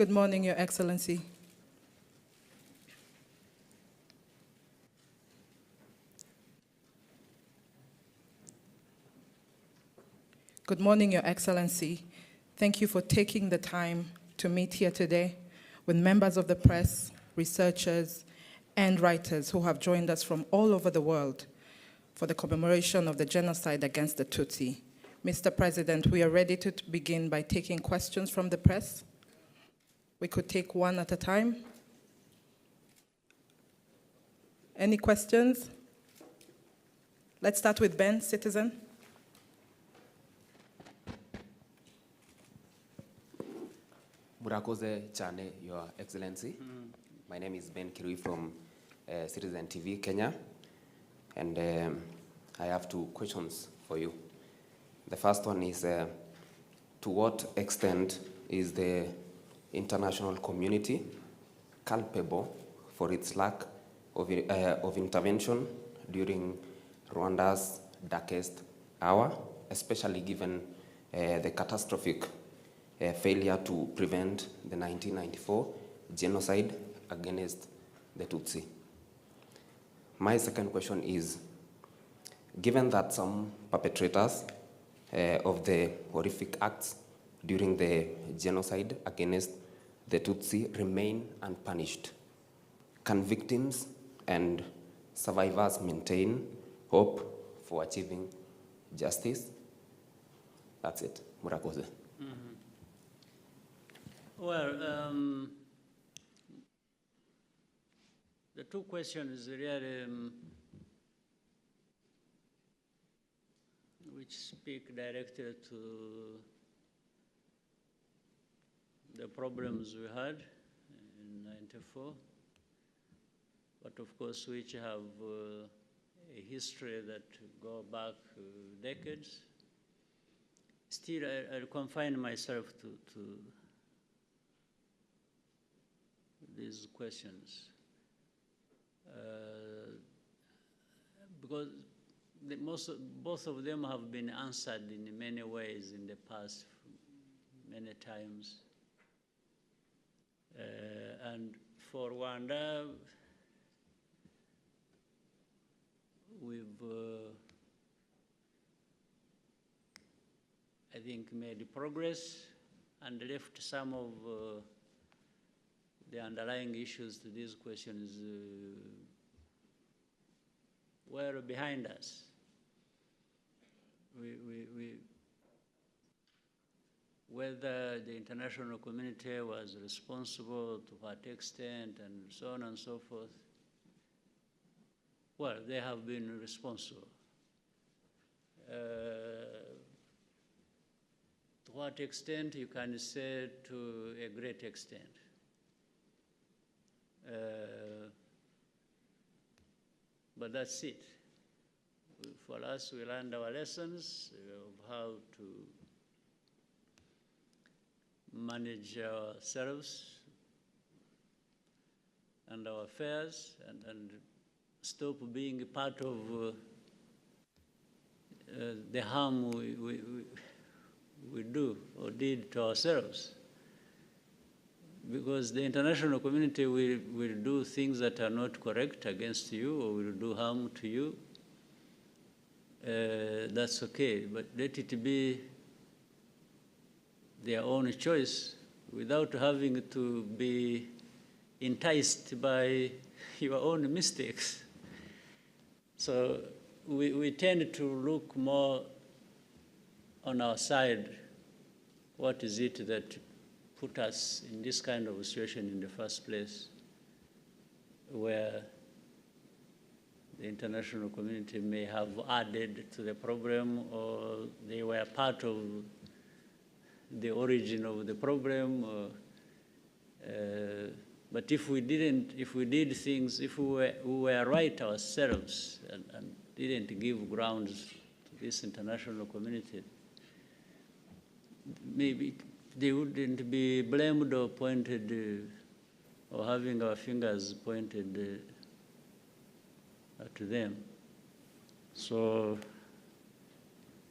Good morning, Your Excellency. Good morning, Your Excellency. Thank you for taking the time to meet here today with members of the press, researchers, and writers who have joined us from all over the world for the commemoration of the genocide against the Tutsi. Mr. President, we are ready to begin by taking questions from the press. We could take one at a time. Any questions? Let's start with Ben, citizen. Murakoze Chane, Your Excellency. My name is Ben Kirui from Citizen TV, Kenya. And I have two questions for you. The first one is, to what extent is the international community culpable for its lack of intervention during Rwanda's darkest hour, especially given the catastrophic failure to prevent the 1994 genocide against the Tutsi? My second question is, given that some perpetrators of the horrific acts during the genocide against the Tutsi remain unpunished, can victims and survivors maintain hope for achieving justice? That's it. Murakoze. Well, the two questions really which speak directly to the problems we had in '94, but of course which have a history that go back decades. Still, I'll confine myself to these questions because both of them have been answered in many ways in the past, many times. And for Rwanda, we've, I think, made progress and left some of the underlying issues to these questions were behind us. Whether the international community was responsible, to what extent, and so on and so forth, well, they have been responsible. To what extent, you can say to a great extent. But that's it. For us, we learned our lessons of how to manage ourselves and our affairs and stop being part of the harm we do or did to ourselves. Because the international community will do things that are not correct against you or will do harm to you. That's okay, but let it be their own choice without having to be enticed by your own mistakes. So we tend to look more on our side. What is it that put us in this kind of situation in the first place, where the international community may have added to the problem, or they were part of the origin of the problem. But if we did things, if we were right ourselves and didn't give grounds to this international community, maybe they wouldn't be blamed or pointed or having our fingers pointed to them. So,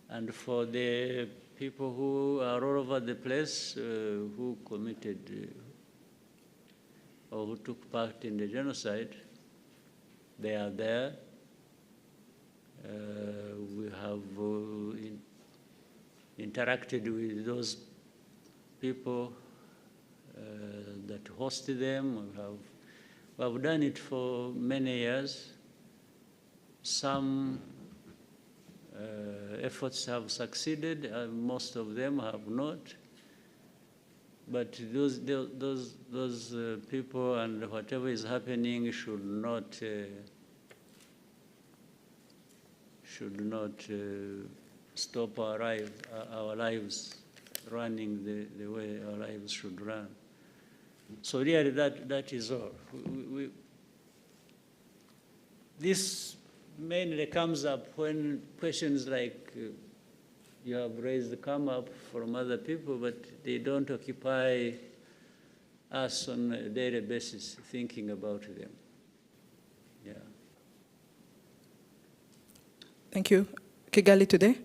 and for the people who are all over the place, who committed or who took part in the genocide. They are there. We have interacted with those people that hosted them. We have done it for many years. Some efforts have succeeded, most of them have not. But those people and whatever is happening should not stop our lives running the way our lives should run. So really, that is all. This mainly comes up when questions like you have raised come up from other people, but they don't occupy us on a daily basis thinking about them. Yeah. Thank you. Kigali Today.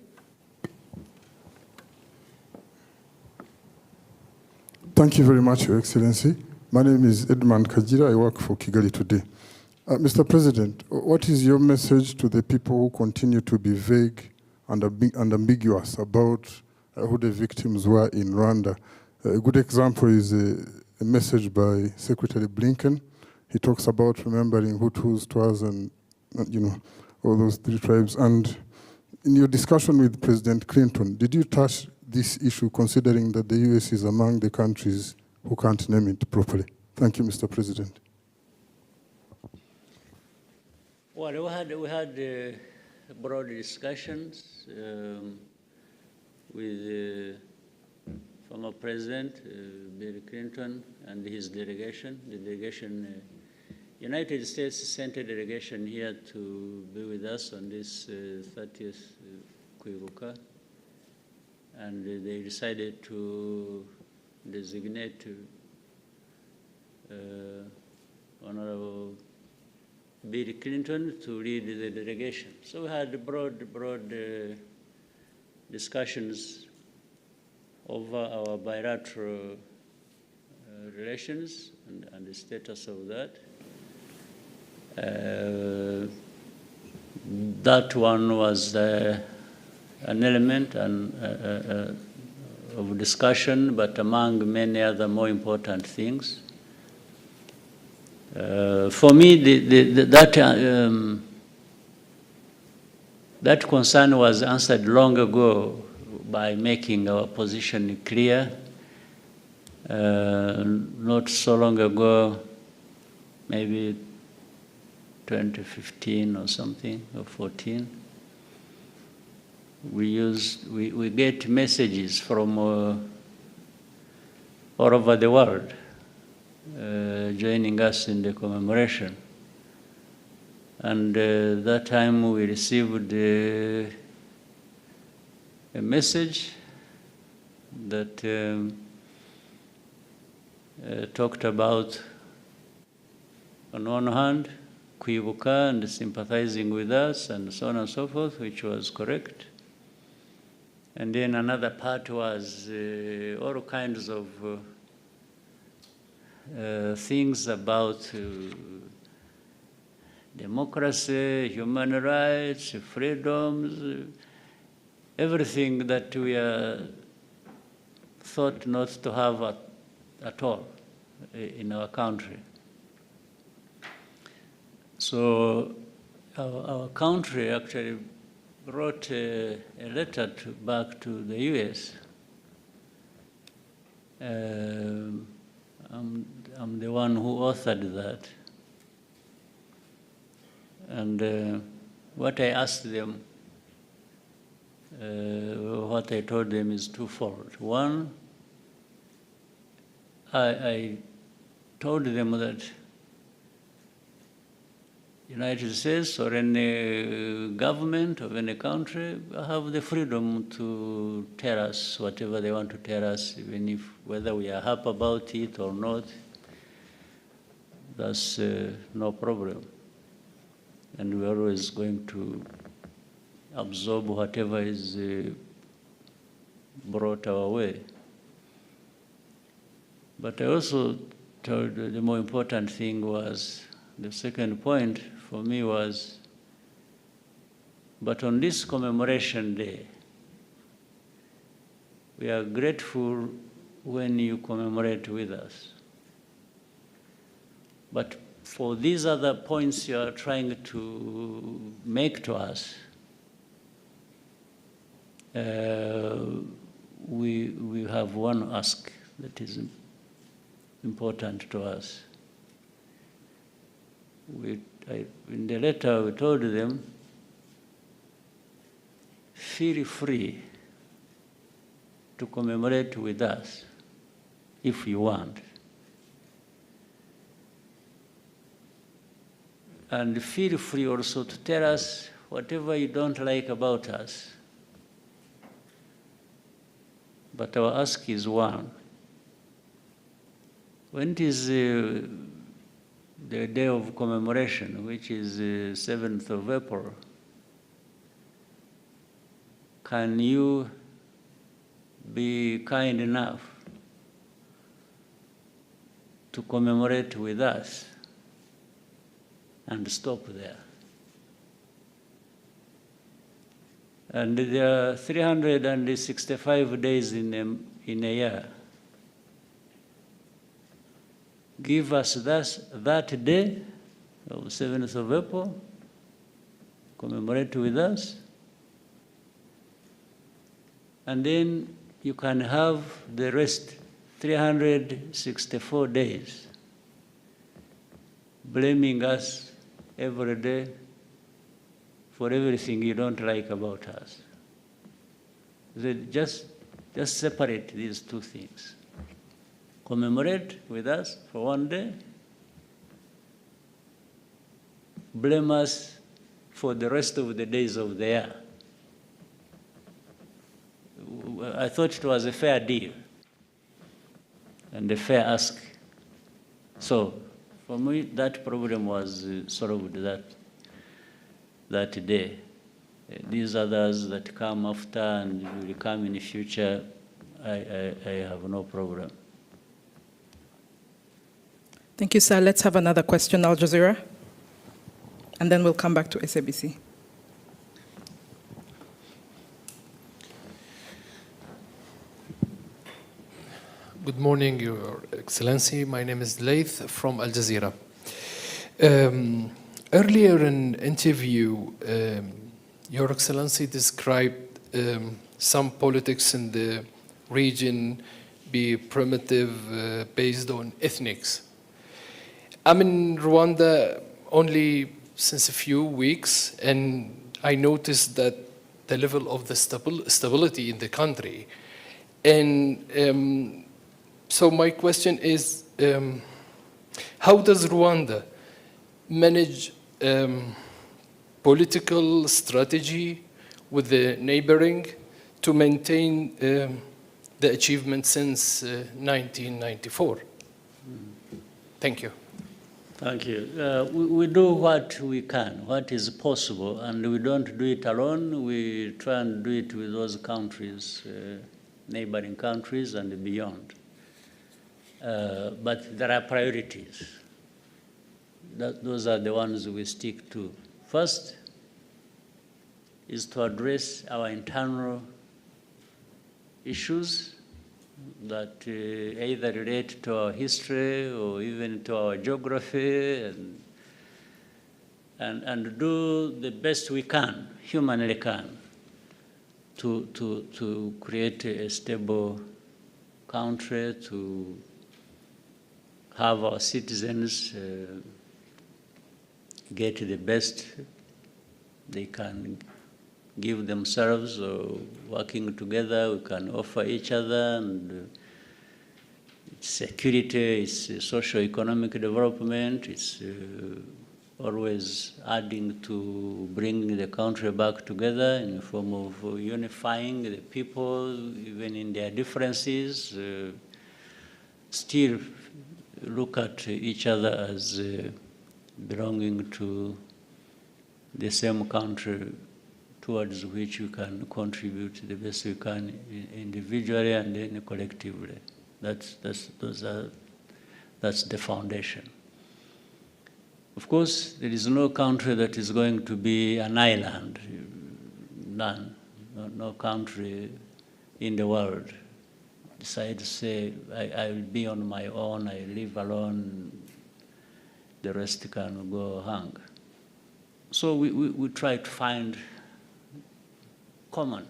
Thank you very much, Your Excellency. My name is Edmund Kajira. I work for Kigali Today. Mr. President, what is your message to the people who continue to be vague and ambiguous about who the victims were in Rwanda? A good example is a message by Secretary Blinken. He talks about remembering Hutus, Twas, and all those three tribes. And in your discussion with President Clinton, did you touch this issue, considering that the US is among the countries who can't name it properly? Thank you, Mr. President. Well, we had broad discussions with former President Bill Clinton and his delegation. The delegation, United States sent a delegation here to be with us on this 30th Kwibuka, and they decided to designate Honorable Bill Clinton to lead the delegation. So we had broad discussions over our bilateral relations and the status of that. That one was an element of discussion, but among many other more important things. For me, that concern was answered long ago by making our position clear. Not so long ago, maybe 2015 or something, or 14, we get messages from all over the world joining us in the commemoration. And that time we received a message that talked about, on one hand, Kwibuka and sympathizing with us and so on and so forth, which was correct. And then another part was all kinds of things about democracy, human rights, freedoms, everything that we are thought not to have at all in our country. So our country actually wrote a letter back to the US. I'm the one who authored that. And what I asked them, what I told them is twofold. One, I told them that United States or any government of any country have the freedom to tell us whatever they want to tell us, even if whether we are happy about it or not. That's no problem. And we're always going to absorb whatever is brought our way. But I also told the more important thing was, the second point for me was, but on this commemoration day, we are grateful when you commemorate with us. But for these other points you are trying to make to us, we have one ask that is important to us. In the letter we told them, feel free to commemorate with us if you want. And feel free also to tell us whatever you don't like about us. But our ask is one. When it is the day of commemoration, which is 7th of April, can you be kind enough to commemorate with us and stop there? And there are 365 days in a year. Give us that day of 7th of April, commemorate with us, and then you can have the rest, 364 days, blaming us every day for everything you don't like about us. Just separate these two things. Commemorate with us for one day, blame us for the rest of the days of the year. I thought it was a fair deal and a fair ask. So for me, that problem was solved that day. These others that come after and will come in the future, I have no problem. Thank you, sir. Let's have another question, Al Jazeera, and then we'll come back to SABC. Good morning, Your Excellency. My name is Laith from Al Jazeera. Earlier in interview, Your Excellency described some politics in the region be primitive, based on ethnics. I'm in Rwanda only since a few weeks, and I noticed that the level of the stability in the country. And so my question is, how does Rwanda manage political strategy with the neighboring to maintain the achievement since 1994? Thank you. Thank you. We do what we can, what is possible, and we don't do it alone. We try and do it with those countries, neighboring countries and beyond. But there are priorities. Those are the ones we stick to. First is to address our internal issues that either relate to our history or even to our geography, and do the best we can, humanly can, to create a stable country, to have our citizens get the best they can give themselves, or working together, we can offer each other, and it's security, it's socio-economic development, it's always adding to bring the country back together in the form of unifying the people, even in their differences, still look at each other as belonging to the same country towards which we can contribute the best we can individually and then collectively. That That's the foundation. Of course, there is no country that is going to be an island. None. No country in the world decide to say, I will be on my own, I live alone, the rest can go hang. So we try to find common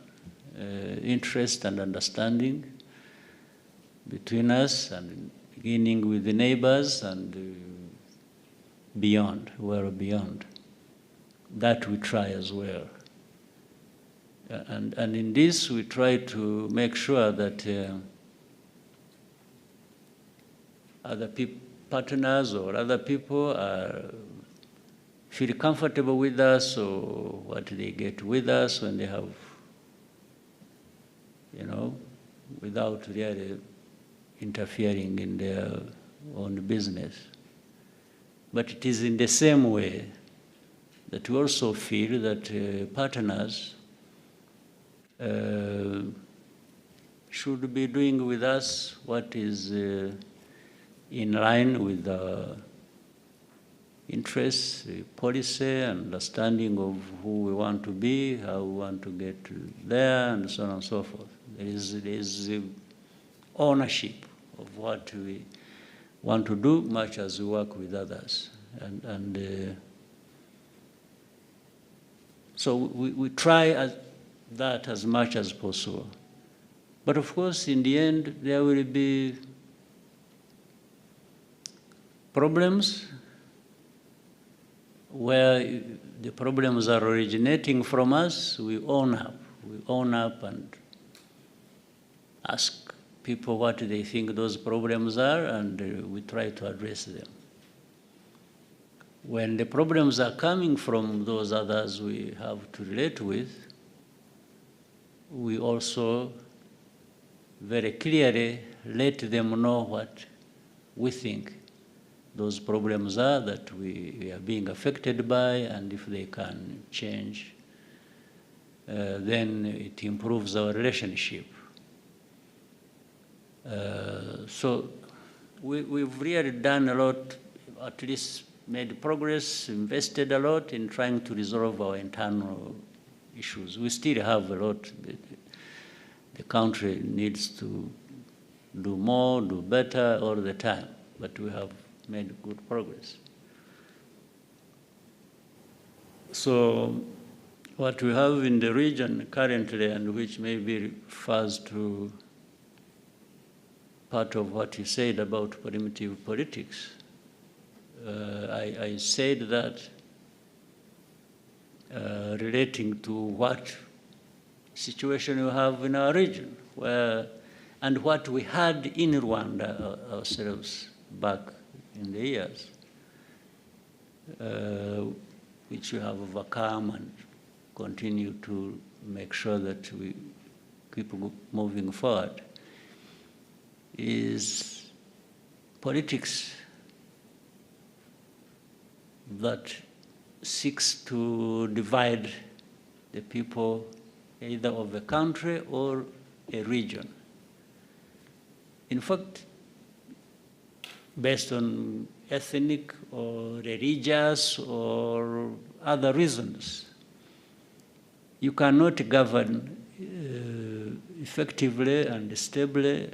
interest and understanding between us, and beginning with the neighbors and beyond, well beyond. That we try as well. And in this, we try to make sure that other partners or other people feel comfortable with us, or what they get with us when they have, without really interfering in their own business. But it is in the same way that we also feel that partners should be doing with us what is in line with the interests, policy, understanding of who we want to be, how we want to get there, and so on and so forth. There is ownership of what we want to do, much as we work with others. So we try that as much as possible. But of course, in the end, there will be problems where the problems are originating from us. We own up. We own up and ask people what they think those problems are, and we try to address them. When the problems are coming from those others we have to relate with, we also very clearly let them know what we think those problems are that we are being affected by, and if they can change, then it improves our relationship. So we've really done a lot, at least made progress, invested a lot in trying to resolve our internal issues. We still have a lot. The country needs to do more, do better all the time, but we have made good progress. So what we have in the region currently, and which maybe refers to part of what you said about primitive politics, I said that relating to what situation we have in our region, and what we had in Rwanda ourselves back in the years, which we have overcome and continue to make sure that we keep moving forward, is politics that seeks to divide the people either of a country or a region. In fact, based on ethnic or religious or other reasons, you cannot govern effectively and stably.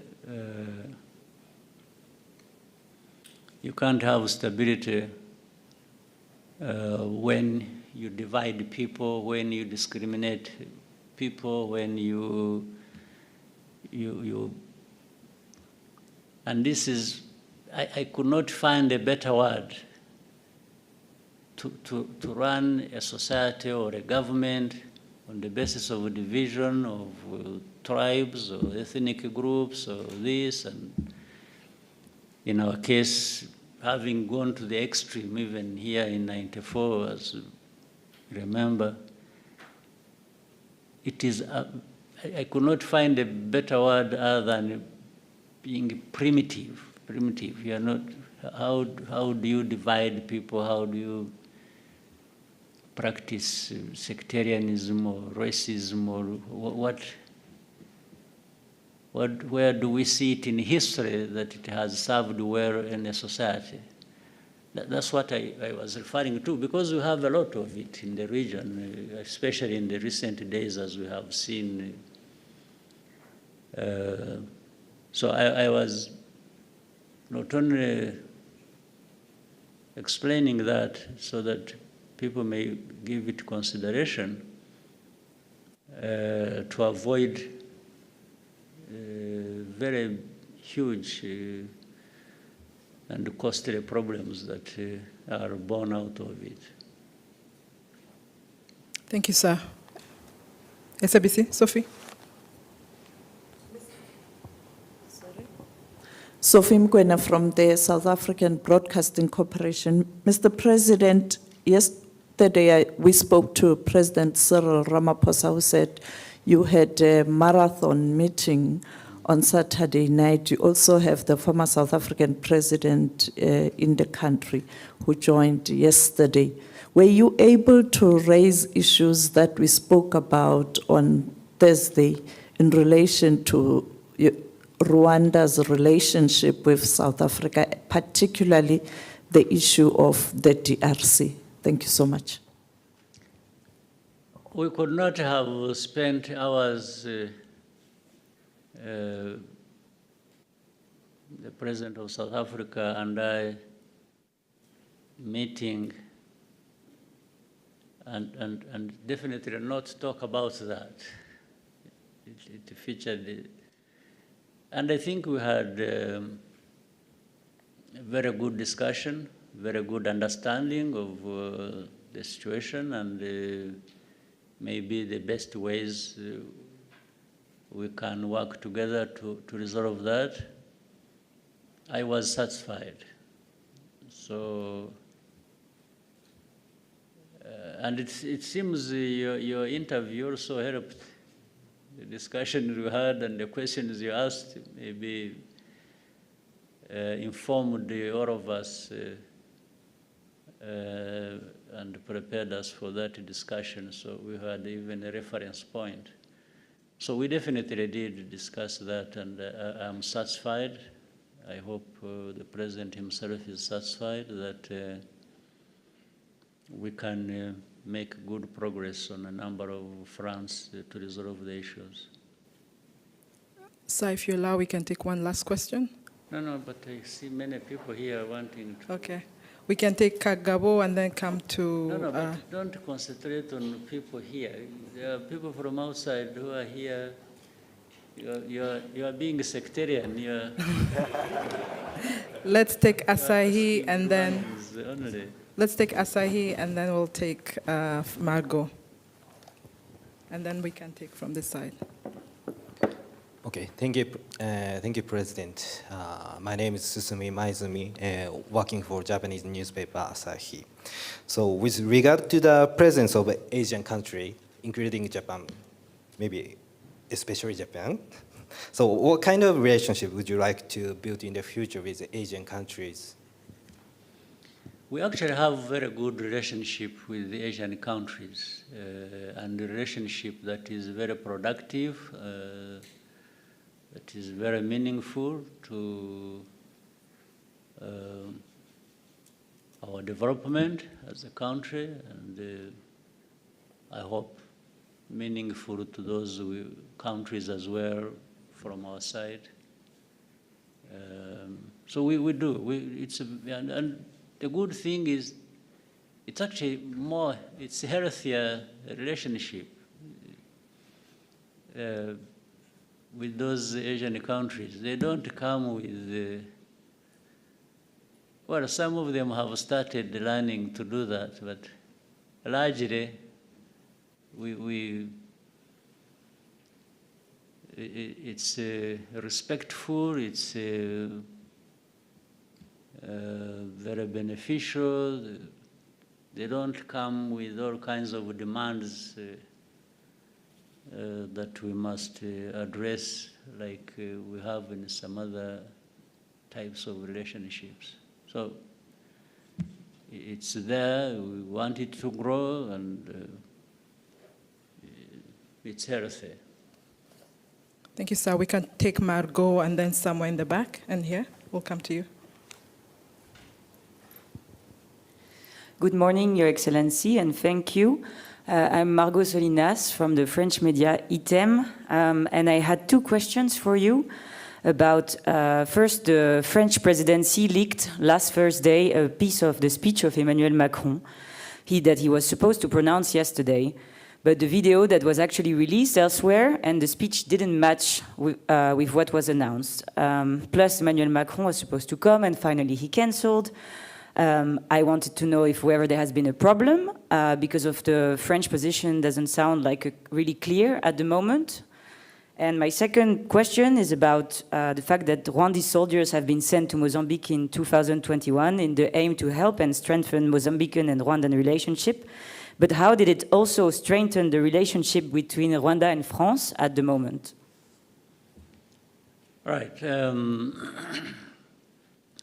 You can't have stability when you divide people, when you discriminate people, when you and this is, I could not find a better word to run a society or a government on the basis of a division of tribes or ethnic groups or this, and in our case, having gone to the extreme, even here in '94, as you remember, it is, I could not find a better word other than being primitive. Primitive. You are not, how do you divide people? How do you practice sectarianism or racism or what? where do we see it in history that it has served well in a society? That's what I was referring to, because we have a lot of it in the region, especially in the recent days, as we have seen. So I was not only explaining that so that people may give it consideration to avoid very huge and costly problems that are born out of it. Thank you, sir. SABC, Sophie. Sophie Mkwena from the South African Broadcasting Corporation. Mr. President, yesterday we spoke to President Cyril Ramaphosa, who said you had a marathon meeting on Saturday night. You also have the former South African president in the country who joined yesterday. Were you able to raise issues that we spoke about on Thursday in relation to Rwanda's relationship with South Africa, particularly the issue of the DRC? Thank you so much. We could not have spent hours, the President of South Africa and I, meeting and definitely not talk about that. It featured, and I think we had a very good discussion, very good understanding of the situation, and maybe the best ways we can work together to resolve that. I was satisfied. So, and it seems your interview also helped. The discussion you had and the questions you asked maybe informed all of us and prepared us for that discussion. So we had even a reference point. So we definitely did discuss that, and I'm satisfied. I hope the President himself is satisfied that we can make good progress on a number of fronts to resolve the issues. Sir, if you allow, we can take one last question. No, but I see many people here wanting to... Okay. We can take Kagabo and then come to... No, but don't concentrate on people here. There are people from outside who are here. You are being sectarian. Let's take Asahi and then... Only. Let's take Asahi and then we'll take Margot. And then we can take from this side. Okay, thank you, President. My name is Susumi Maizumi, working for Japanese newspaper Asahi. So with regard to the presence of Asian country, including Japan, maybe especially Japan, so what kind of relationship would you like to build in the future with Asian countries? We actually have a very good relationship with the Asian countries, and a relationship that is very productive, that is very meaningful to our development as a country, and I hope meaningful to those countries as well from our side. So we do. And the good thing is, it's actually it's a healthier relationship with those Asian countries. They don't come with, well, some of them have started learning to do that, but largely it's respectful, it's very beneficial. They don't come with all kinds of demands that we must address like we have in some other types of relationships. So it's there, we want it to grow, and it's healthy. Thank you, sir. We can take Margot and then somewhere in the back and here. We'll come to you. Good morning, Your Excellency, and thank you. I'm Margot Solinas from the French media ITEM, and I had two questions for you about, first, the French presidency leaked last Thursday a piece of the speech of Emmanuel Macron that he was supposed to pronounce yesterday, but the video that was actually released elsewhere and the speech didn't match with what was announced. Plus, Emmanuel Macron was supposed to come and finally he canceled. I wanted to know if whether there has been a problem because of the French position doesn't sound like really clear at the moment. And my second question is about the fact that Rwandese soldiers have been sent to Mozambique in 2021 in the aim to help and strengthen Mozambican and Rwandan relationship. But how did it also strengthen the relationship between Rwanda and France at the moment? Right.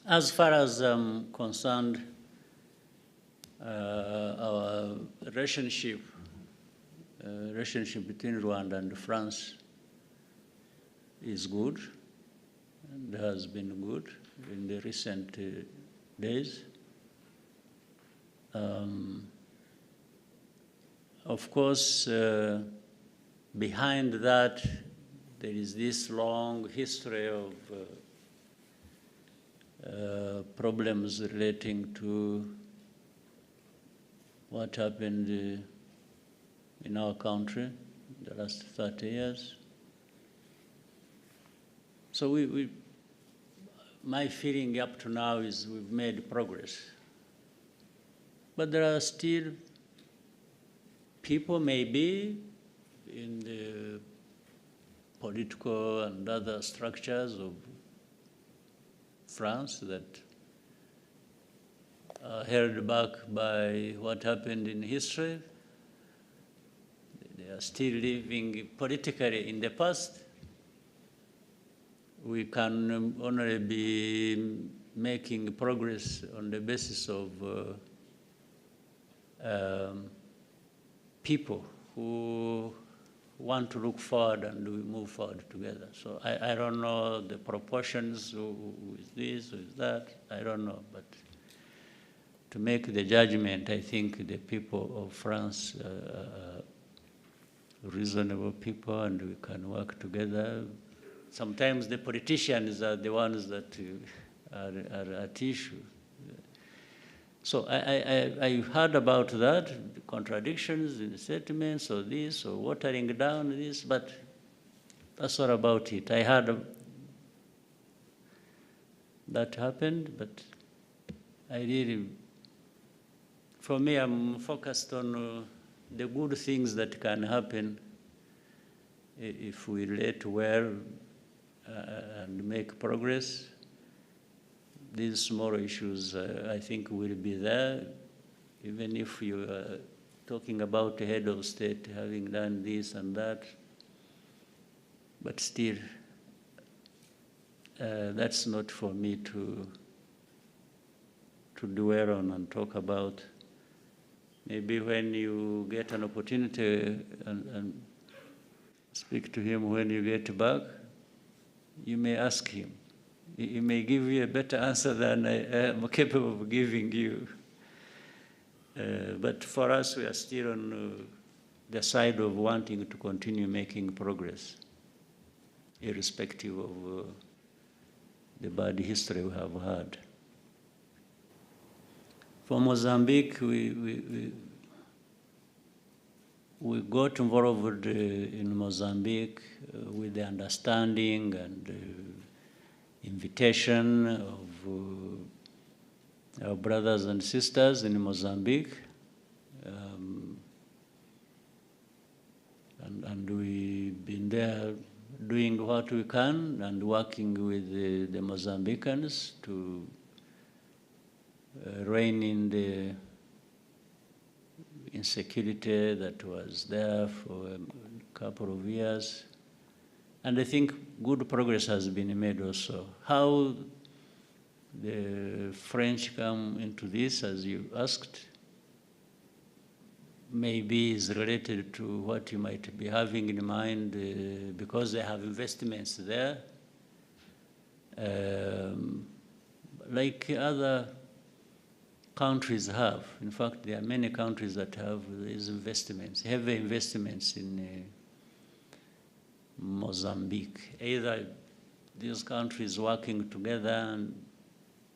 As far as I'm concerned, our relationship between Rwanda and France is good and has been good in the recent days. Of course, behind that, there is this long history of problems relating to what happened in our country in the last 30 years. So my feeling up to now is we've made progress. But there are still people maybe in the political and other structures of France that are held back by what happened in history. They are still living politically in the past. We can only be making progress on the basis of people who want to look forward and we move forward together. So I don't know the proportions with this, with that, I don't know. But to make the judgment, I think the people of France are reasonable people and we can work together. Sometimes the politicians are the ones that are at issue. So I heard about that, the contradictions in the statements or this, or watering down this, but that's all about it. I heard that happened, but I really, for me, I'm focused on the good things that can happen if we relate well and make progress. These small issues, I think, will be there, even if you are talking about the head of state having done this and that. But still, that's not for me to dwell on and talk about. Maybe when you get an opportunity and speak to him when you get back, you may ask him. He may give you a better answer than I am capable of giving you. But for us, we are still on the side of wanting to continue making progress, irrespective of the bad history we have had. For Mozambique, we got involved in Mozambique with the understanding and invitation of our brothers and sisters in Mozambique. And we've been there doing what we can and working with the Mozambicans to rein in the insecurity that was there for a couple of years. And I think good progress has been made also. How the French come into this, as you asked, maybe is related to what you might be having in mind because they have investments there. Like other countries have. In fact, there are many countries that have these investments, heavy investments in Mozambique. Either these countries working together and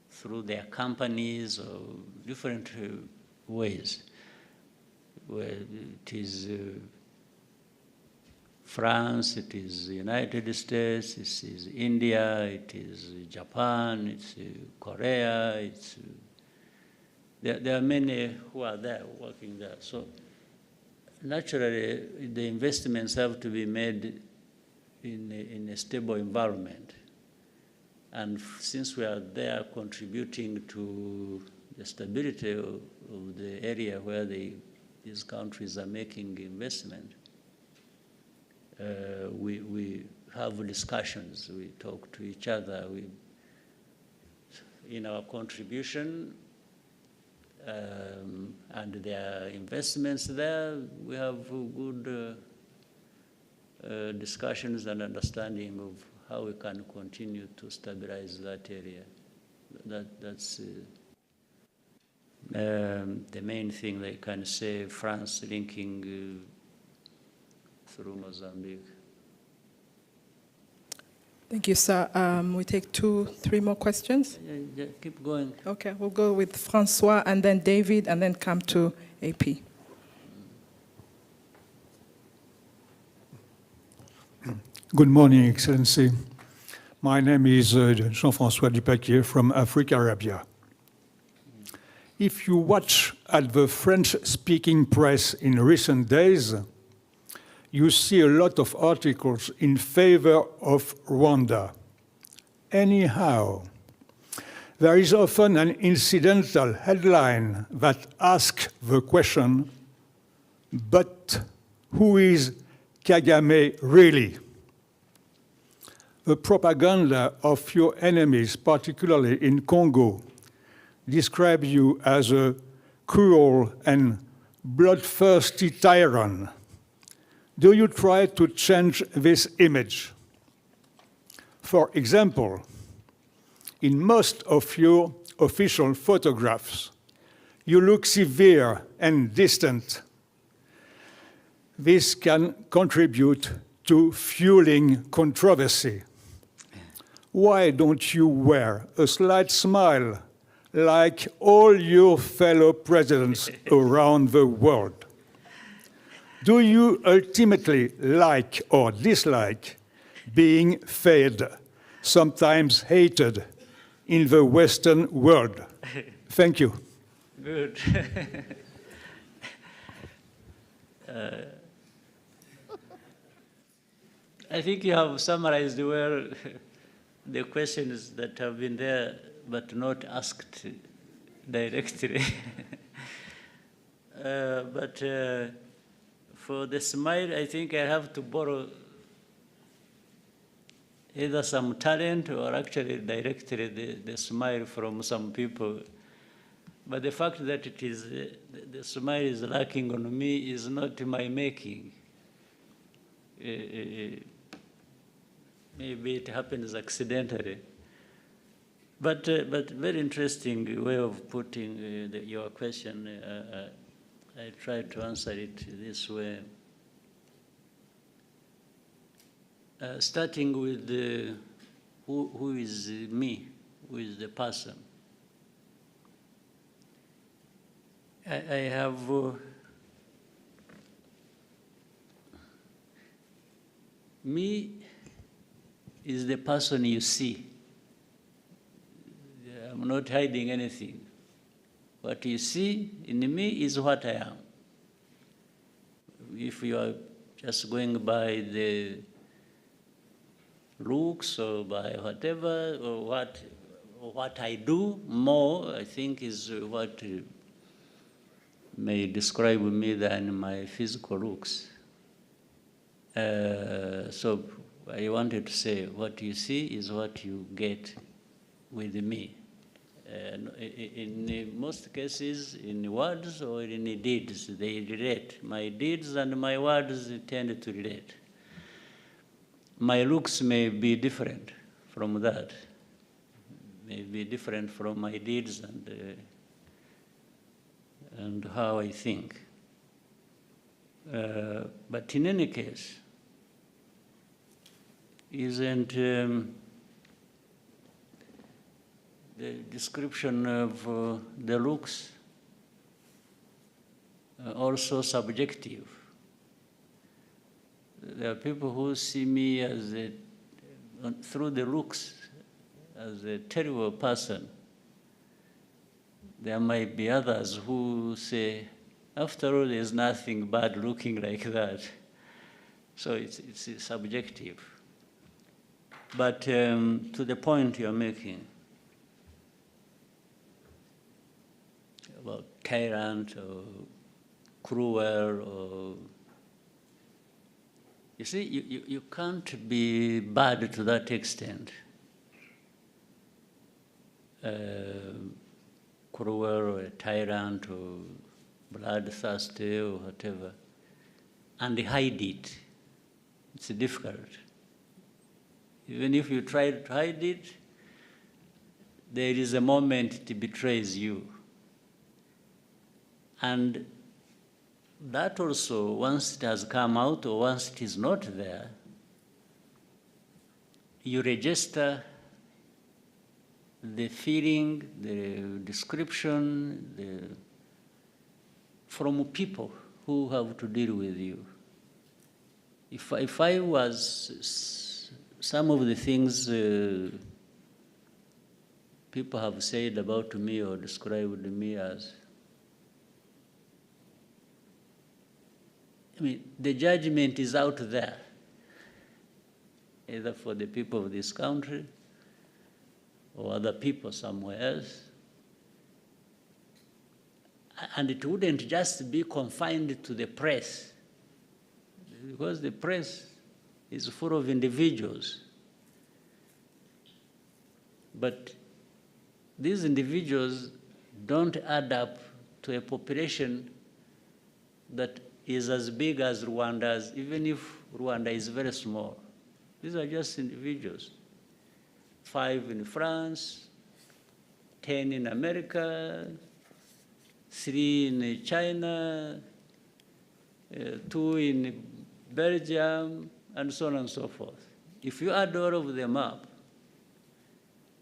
through their companies or different ways. Where it is France, it is the United States, it is India, it is Japan, it's Korea, it's there are many who are there, working there. So naturally, the investments have to be made in a stable environment. And since we are there contributing to the stability of the area where these countries are making investment, we have discussions, we talk to each other. In our contribution and their investments there, we have good discussions and understanding of how we can continue to stabilize that area. That's the main thing they can say, France linking through Mozambique. Thank you, sir. We take 3 more questions. Yeah, keep going. Okay, we'll go with Francois and then David and then come to AP. Good morning, Excellency. My name is Jean-François Dupaquier from Africa, Arabia. If you watch at the French-speaking press in recent days, you see a lot of articles in favor of Rwanda. Anyhow, there is often an incidental headline that asks the question, but who is Kagame really? The propaganda of your enemies, particularly in Congo, describe you as a cruel and bloodthirsty tyrant. Do you try to change this image? For example, in most of your official photographs, you look severe and distant. This can contribute to fueling controversy. Why don't you wear a slight smile like all your fellow presidents around the world? Do you ultimately like or dislike being fed, sometimes hated, in the Western world? Thank you. Good. I think you have summarized well the questions that have been there but not asked directly. For the smile, I think I have to borrow either some talent or actually directly the smile from some people. But the fact that it is the smile is lacking on me is not my making. Maybe it happens accidentally. But very interesting way of putting your question. I try to answer it this way. Starting with who is me, who is the person. I have me is the person you see. I'm not hiding anything. What you see in me is what I am. If you are just going by the looks or by whatever, or what I do more, I think is what may describe me than my physical looks. So I wanted to say what you see is what you get with me. In most cases, in words or in deeds, they relate. My deeds and my words tend to relate. My looks may be different from that, may be different from my deeds and how I think. But in any case, isn't the description of the looks also subjective? There are people who see me as through the looks as a terrible person. There might be others who say, after all, there's nothing bad looking like that. So it's subjective. But to the point you're making about tyrant or cruel, or you see, you can't be bad to that extent. Cruel or a tyrant or bloodthirsty or whatever, and hide it. It's difficult. Even if you try to hide it, there is a moment it betrays you. And that also, once it has come out or once it is not there, you register the feeling, the description, from people who have to deal with you. If I was some of the things people have said about me or described me as, I mean, the judgment is out there, either for the people of this country or other people somewhere else. And it wouldn't just be confined to the press, because the press is full of individuals. But these individuals don't add up to a population that is as big as Rwanda's, even if Rwanda is very small. These are just individuals. 5 in France, 10 in America, 3 in China, 2 in Belgium, and so on and so forth. If you add all of them up,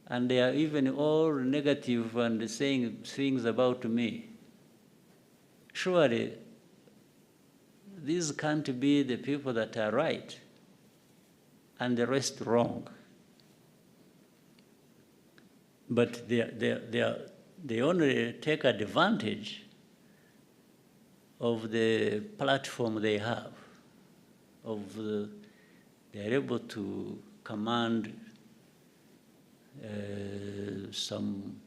and they are even all negative and saying things about me, surely these can't be the people that are right and the rest wrong. But they only take advantage of the platform they have, they're able to command some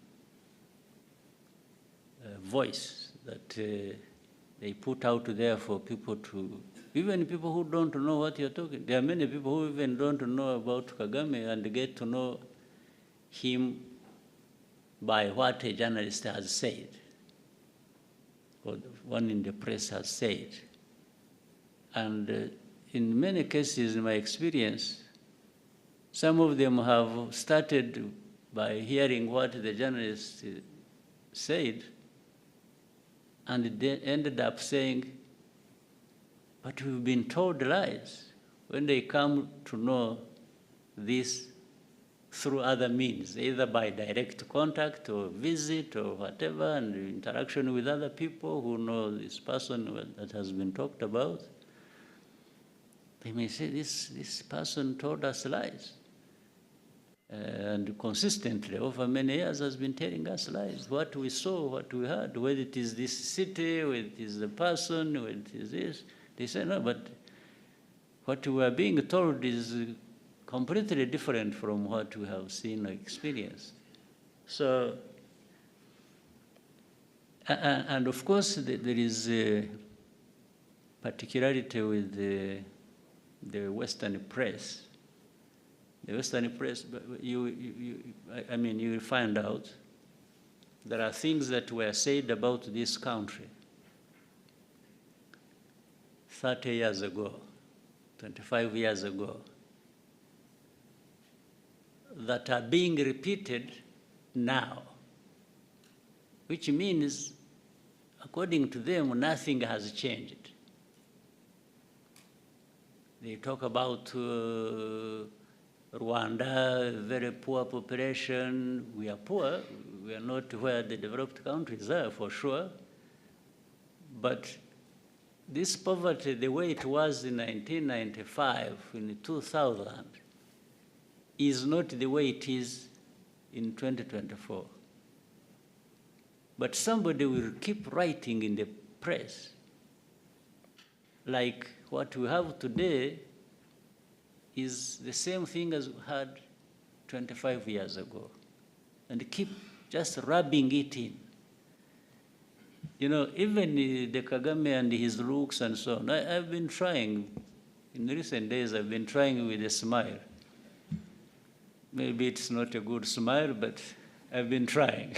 voice that they put out there for people to, even people who don't know what you're talking. There are many people who even don't know about Kagame and get to know him by what a journalist has said, or one in the press has said. And in many cases, in my experience, some of them have started by hearing what the journalist said, and they ended up saying, but we've been told lies, when they come to know this through other means, either by direct contact or visit or whatever, and interaction with other people who know this person that has been talked about. They may say, this person told us lies. And consistently, over many years, has been telling us lies. What we saw, what we heard, whether it is this city, whether it is the person, whether it is this. They say, no, but what we are being told is completely different from what we have seen or experienced. So, and of course, there is a particularity with the Western press. The Western press, I mean, you will find out there are things that were said about this country 30 years ago, 25 years ago, that are being repeated now, which means, according to them, nothing has changed. They talk about Rwanda, very poor population. We are poor. We are not where the developed countries are, for sure. But this poverty, the way it was in 1995, in 2000, is not the way it is in 2024. But somebody will keep writing in the press, like what we have today is the same thing as we had 25 years ago, and keep just rubbing it in. You know, even the Kagame and his looks and so on, I've been trying, in recent days, I've been trying with a smile. Maybe it's not a good smile, but I've been trying.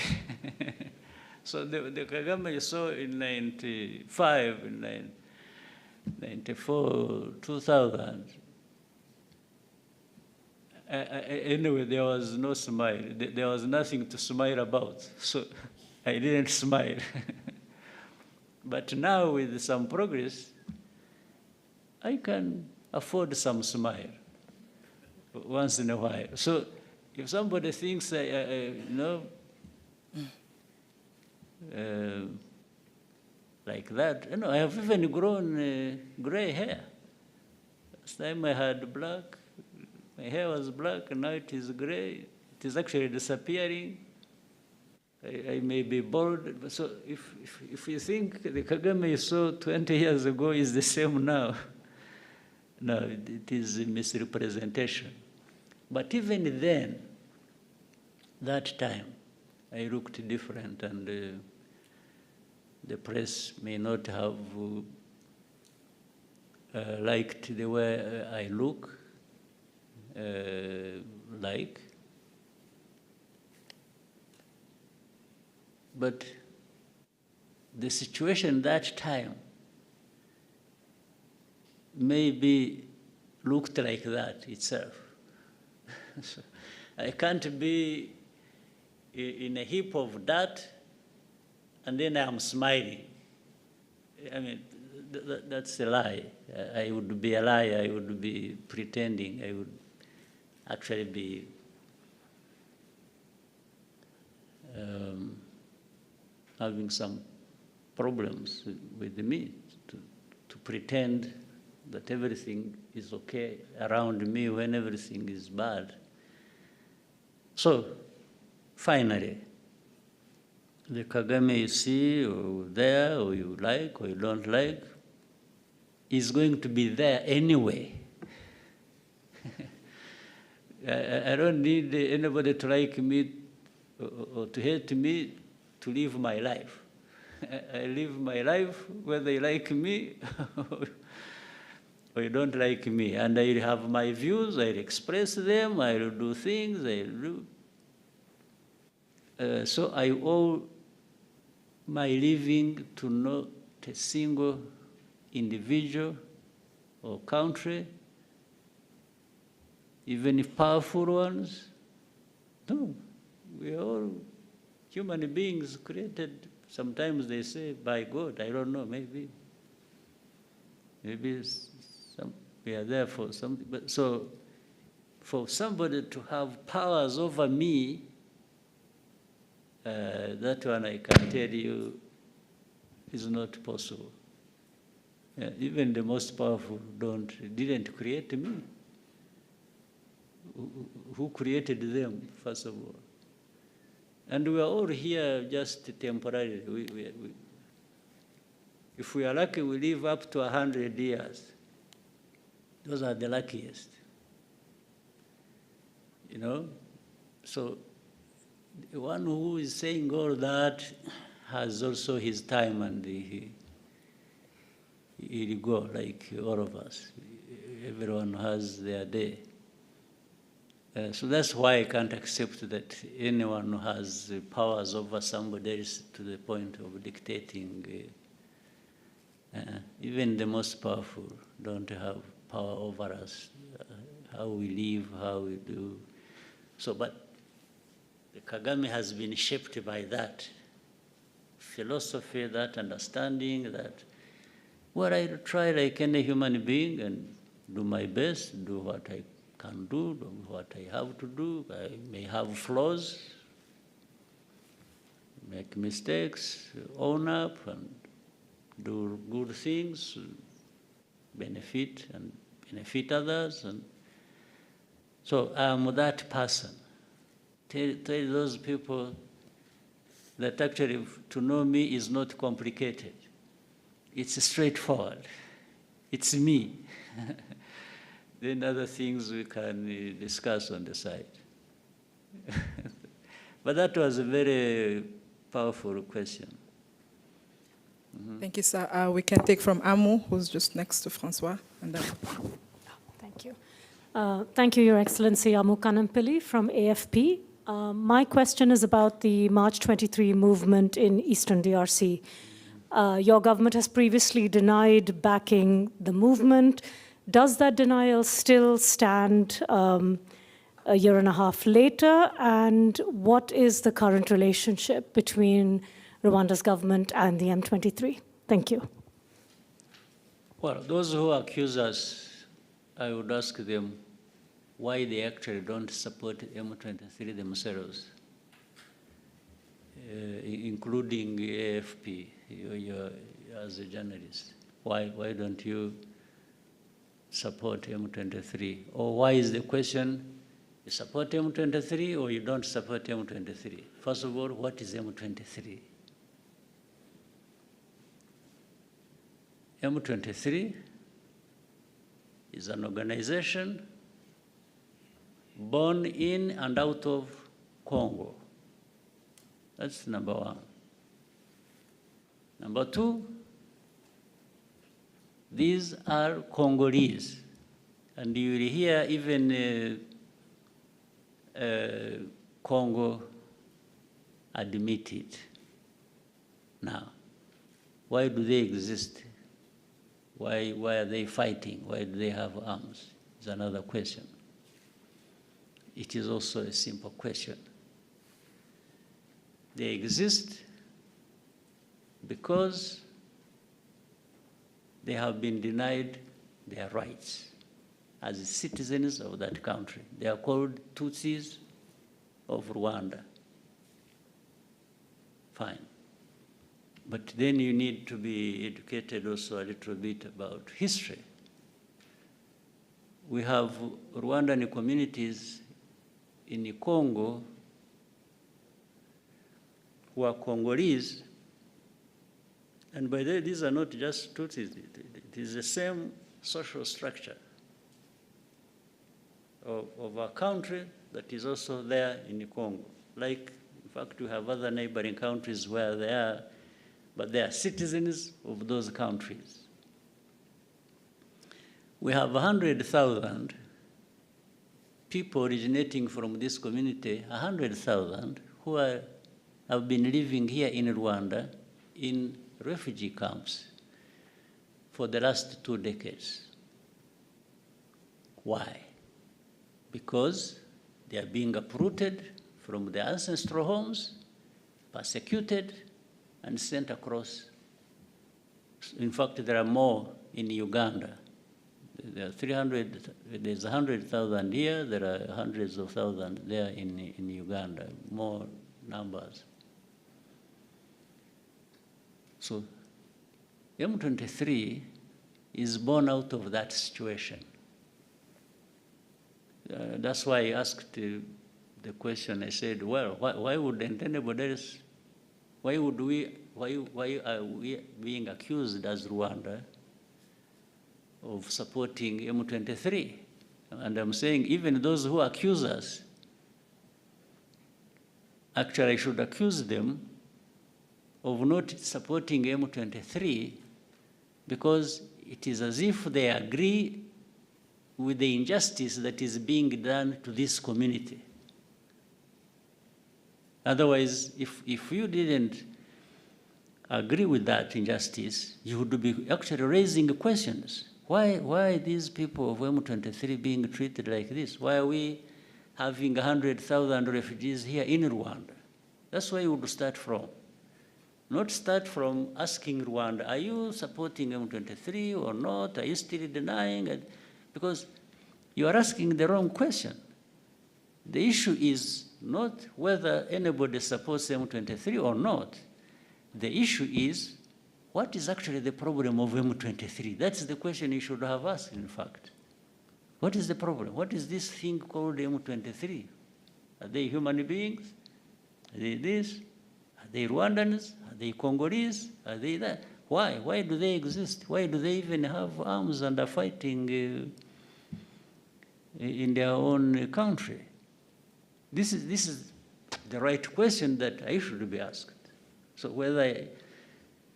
So the Kagame you saw in 95, in 94, 2000, anyway, there was no smile. There was nothing to smile about, so I didn't smile. But now, with some progress, I can afford some smile once in a while. So if somebody thinks, like that, I have even grown gray hair. Last time I had black, my hair was black, and now it is gray. It is actually disappearing. I may be bald. So if you think the Kagame you saw 20 years ago is the same now, no, it is a misrepresentation. But even then, that time, I looked different, and the press may not have liked the way I look, but the situation that time maybe looked like that itself. So I can't be in a heap of dirt and then I'm smiling. I mean, that's a lie. I would be a liar. I would be pretending. I would actually be having some problems with me to pretend that everything is okay around me when everything is bad. So, finally, the Kagame you see, or there, or you like, or you don't like, is going to be there anyway. I don't need anybody to like me or to hate me to live my life. I live my life whether you like me or you don't like me. And I have my views, I express them, I will do things, I do. So I owe my living to not a single individual or country, even if powerful ones. No, we are all human beings created, sometimes they say, by God. I don't know, maybe we are there for something. But so for somebody to have powers over me, that one I can tell you is not possible. Even the most powerful didn't create me. Who created them, first of all? And we are all here just temporarily. If we are lucky, we live up to 100 years. Those are the luckiest. So the one who is saying all that has also his time, and he'll go like all of us. Everyone has their day. So that's why I can't accept that anyone who has powers over somebody else to the point of dictating. Even the most powerful don't have power over us, how we live, how we do. So, but Kagame has been shaped by that philosophy, that understanding, that well, I try like any human being and do my best, do what I can do what I have to do. I may have flaws, make mistakes, own up and do good things, benefit others. And so I'm that person. Tell those people that actually to know me is not complicated. It's straightforward. It's me. Then other things we can discuss on the side. But that was a very powerful question. Thank you, sir. We can take from Amu, who's just next to Francois. And then Thank you. Thank you, Your Excellency. Amu Kanampili from AFP. My question is about the March 23 movement in Eastern DRC. Your government has previously denied backing the movement. Does that denial still stand a year and a half later? And what is the current relationship between Rwanda's government and the M23? Thank you. Well, those who accuse us, I would ask them why they actually don't support M23 themselves, including AFP, you as a journalist. Why don't you support M23? Or why is the question, you support M23 or you don't support M23? First of all, what is M23? M23 is an organization born in and out of Congo. That's number one. Number two, these are Congolese. And you will hear even Congo admit it now. Why do they exist? Why are they fighting? Why do they have arms? Is another question. It is also a simple question. They exist because they have been denied their rights as citizens of that country. They are called Tutsis of Rwanda. Fine. But then you need to be educated also a little bit about history. We have Rwandan communities in Congo who are Congolese, and by the way, these are not just Tutsis, it is the same social structure of a country that is also there in Congo. Like, in fact, we have other neighboring countries where they are, but they are citizens of those countries. We have 100,000 people originating from this community, 100,000 who have been living here in Rwanda in refugee camps for the last 2 decades. Why? Because they are being uprooted from their ancestral homes, persecuted, and sent across. In fact, there are more in Uganda. There are 300, there's 100,000 here, there are hundreds of thousands there in Uganda, more numbers. So M23 is born out of that situation. That's why I asked the question. I said, well, why wouldn't anybody else, why are we being accused as Rwanda of supporting M23? And I'm saying even those who accuse us, actually I should accuse them of not supporting M23 because it is as if they agree with the injustice that is being done to this community. Otherwise, if you didn't agree with that injustice, you would be actually raising questions. Why these people of M23 being treated like this? Why are we having 100,000 refugees here in Rwanda? That's where you would start from. Not start from asking Rwanda, are you supporting M23 or not? Are you still denying it? Because you are asking the wrong question. The issue is not whether anybody supports M23 or not. The issue is, what is actually the problem of M23? That's the question you should have asked, in fact. What is the problem? What is this thing called M23? Are they human beings? Are they this? Are they Rwandans? Are they Congolese? Are they that? Why? Why do they exist? Why do they even have arms and are fighting in their own country? This is the right question that I should be asked. So whether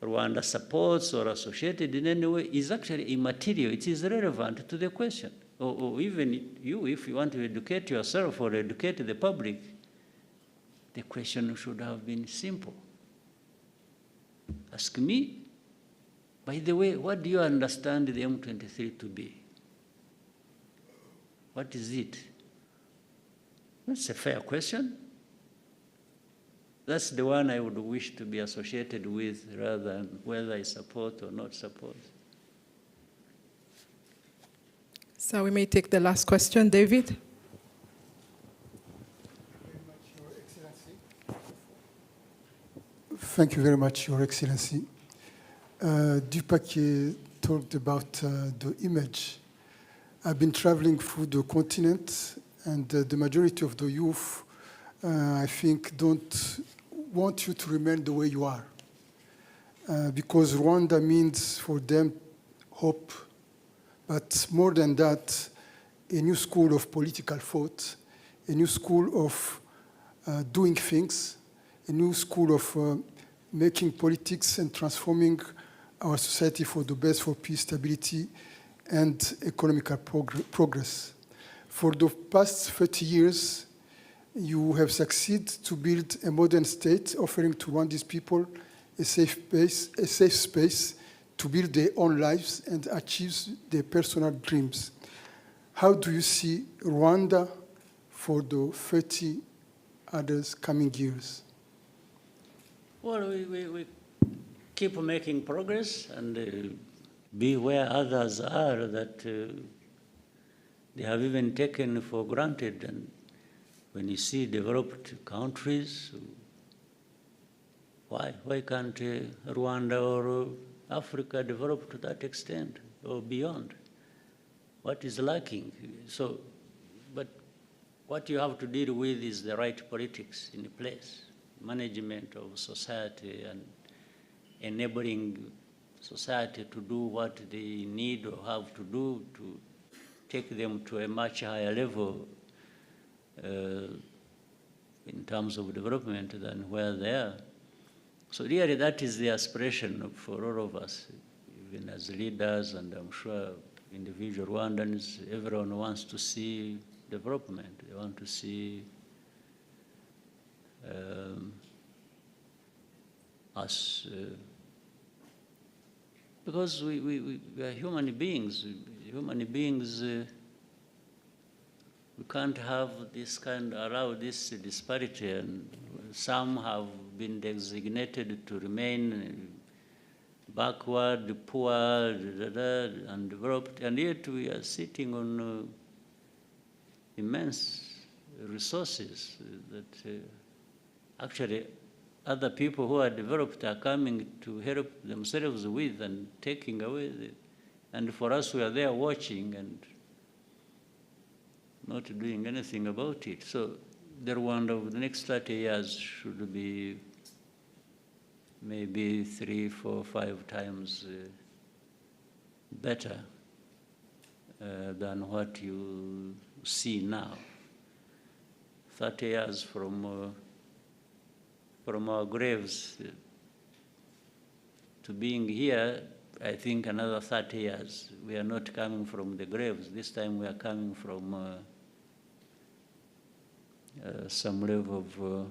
Rwanda supports or associated in any way is actually immaterial. It is relevant to the question. Or even you, if you want to educate yourself or educate the public, the question should have been simple. Ask me, by the way, what do you understand the M23 to be? What is it? That's a fair question. That's the one I would wish to be associated with rather than whether I support or not support. So we may take the last question, David. Thank you very much, Your Excellency. Dupac talked about the image. I've been traveling through the continent, and the majority of the youth, I think, don't want you to remain the way you are. Because Rwanda means for them hope, but more than that, a new school of political thought, a new school of doing things, a new school of making politics and transforming our society for the best, for peace, stability, and economical progress. For the past 30 years, you have succeeded to build a modern state, offering to Rwandese people a safe space to build their own lives and achieve their personal dreams. How do you see Rwanda for the 30 others coming years? Well, we keep making progress and be where others are that they have even taken for granted. And when you see developed countries, why can't Rwanda or Africa develop to that extent or beyond? What is lacking? So, but what you have to deal with is the right politics in place, management of society and enabling society to do what they need or have to do to take them to a much higher level in terms of development than where they are. So really that is the aspiration for all of us, even as leaders, and I'm sure individual Rwandans, everyone wants to see development. They want to see us, because we are human beings. Human beings, we can't have this allow this disparity, and some have been designated to remain backward, poor, undeveloped, and yet we are sitting on immense resources that actually other people who are developed are coming to help themselves with and taking away. And for us, we are there watching and not doing anything about it. So the Rwanda of the next 30 years should be maybe 3, 4, 5 times better than what you see now. 30 years from our graves to being here, I think, another 30 years. We are not coming from the graves. This time we are coming from some level of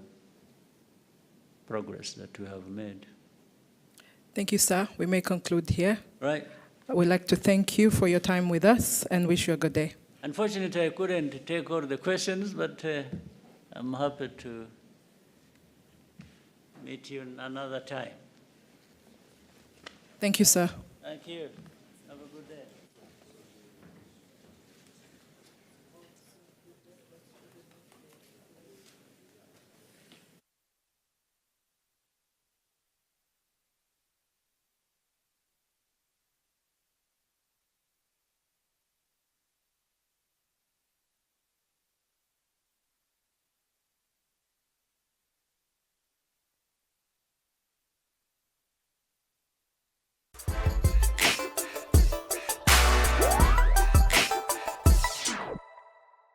progress that we have made. Thank you, sir. We may conclude here. Right. We'd like to thank you for your time with us and wish you a good day. Unfortunately, I couldn't take all the questions, but I'm happy to meet you another time. Thank you, sir. Thank you.